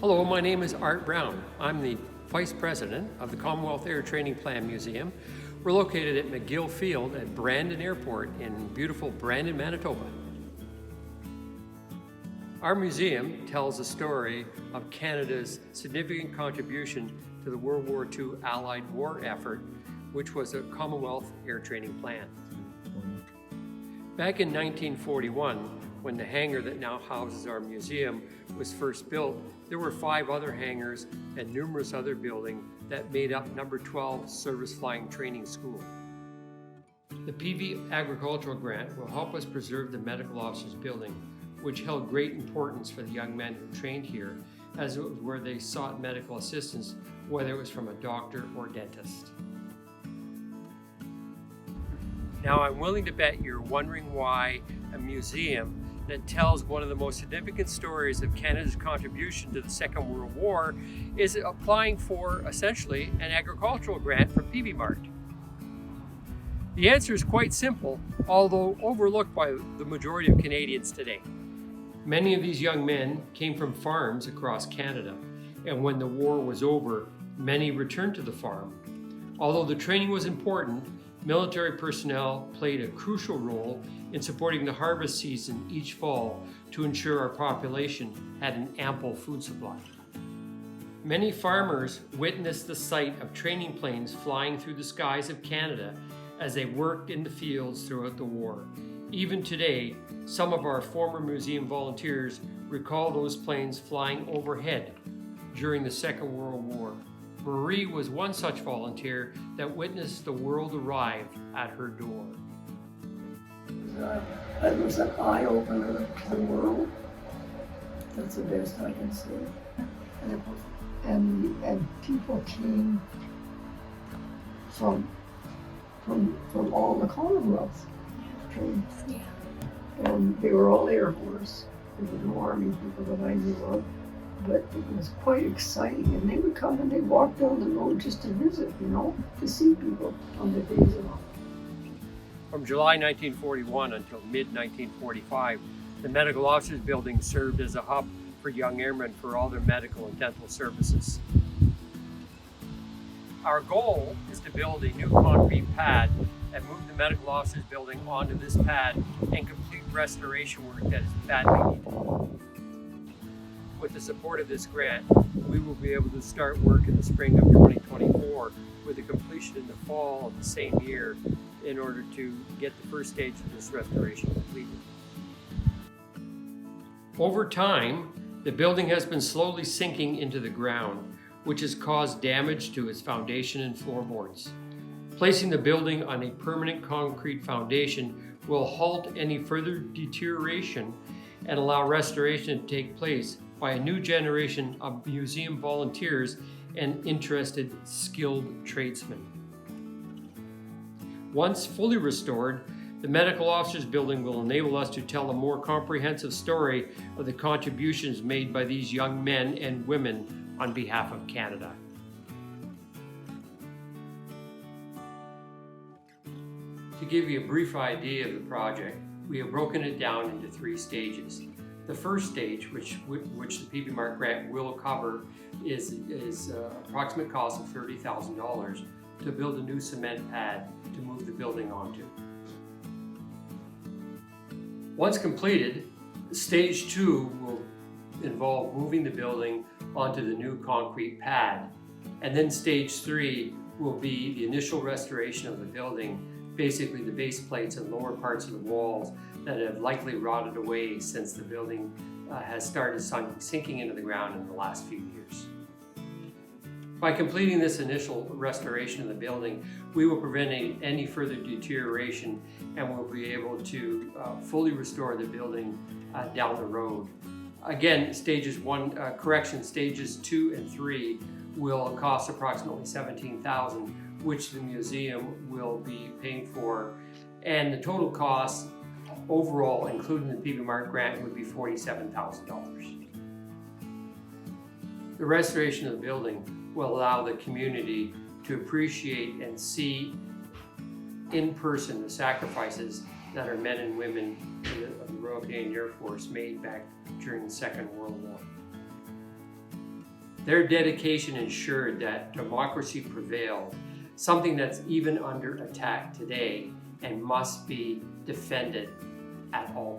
Hello, my name is Art Brown. I'm the Vice President of the Commonwealth Air Training Plan Museum. We're located at McGill Field at Brandon Airport in beautiful Brandon, Manitoba. Our museum tells the story of Canada's significant contribution to the World War II Allied war effort, which was a Commonwealth Air Training Plan. Back in 1941, when the hangar that now houses our museum was first built, there were 5 other hangars and numerous other buildings that made up number 12 Service Flying Training School. The Peavey Agricultural Grant will help us preserve the Medical Officers Building, which held great importance for the young men who trained here, as it was where they sought medical assistance, whether it was from a doctor or dentist. Now, I'm willing to bet you're wondering why a museum that tells one of the most significant stories of Canada's contribution to the Second World War is applying for, essentially, an agricultural grant from Peavey Mart. The answer is quite simple, although overlooked by the majority of Canadians today. Many of these young men came from farms across Canada, and when the war was over, many returned to the farm. Although the training was important, military personnel played a crucial role in supporting the harvest season each fall to ensure our population had an ample food supply. Many farmers witnessed the sight of training planes flying through the skies of Canada as they worked in the fields throughout the war. Even today, some of our former museum volunteers recall those planes flying overhead during the Second World War. Marie was one such volunteer that witnessed the world arrive at her door. It was an eye-opener to the world. That's the best I can say. And people came from all the Commonwealth trained. And they were all Air Force. There were no Army people that I knew of. But it was quite exciting, and they would come and they'd walk down the road just to visit, to see people on the days off. From July 1941 until mid-1945, the Medical Officers Building served as a hub for young airmen for all their medical and dental services. Our goal is to build a new concrete pad and move the Medical Officers Building onto this pad and complete restoration work that is badly needed. With the support of this grant, we will be able to start work in the spring of 2024 with the completion in the fall of the same year in order to get the first stage of this restoration completed. Over time, the building has been slowly sinking into the ground, which has caused damage to its foundation and floorboards. Placing the building on a permanent concrete foundation will halt any further deterioration and allow restoration to take place by a new generation of museum volunteers and interested, skilled tradesmen. Once fully restored, the Medical Officers Building will enable us to tell a more comprehensive story of the contributions made by these young men and women on behalf of Canada. To give you a brief idea of the project, we have broken it down into 3 stages. The first stage, which the Peavey Mart grant will cover, is approximate cost of $30,000 to build a new cement pad to move the building onto. Once completed, stage 2 will involve moving the building onto the new concrete pad, and then stage 3 will be the initial restoration of the building, basically the base plates and lower parts of the walls that have likely rotted away since the building has started sinking into the ground in the last few years. By completing this initial restoration of the building, we will prevent any further deterioration and will be able to fully restore the building down the road. Again, stages 2 and 3 will cost approximately $17,000, which the museum will be paying for, and the total cost overall, including the Peavey Mart grant, would be $47,000. The restoration of the building will allow the community to appreciate and see in person the sacrifices that our men and women of the Royal Canadian Air Force made back during the Second World War. Their dedication ensured that democracy prevailed, something that's even under attack today and must be defended at all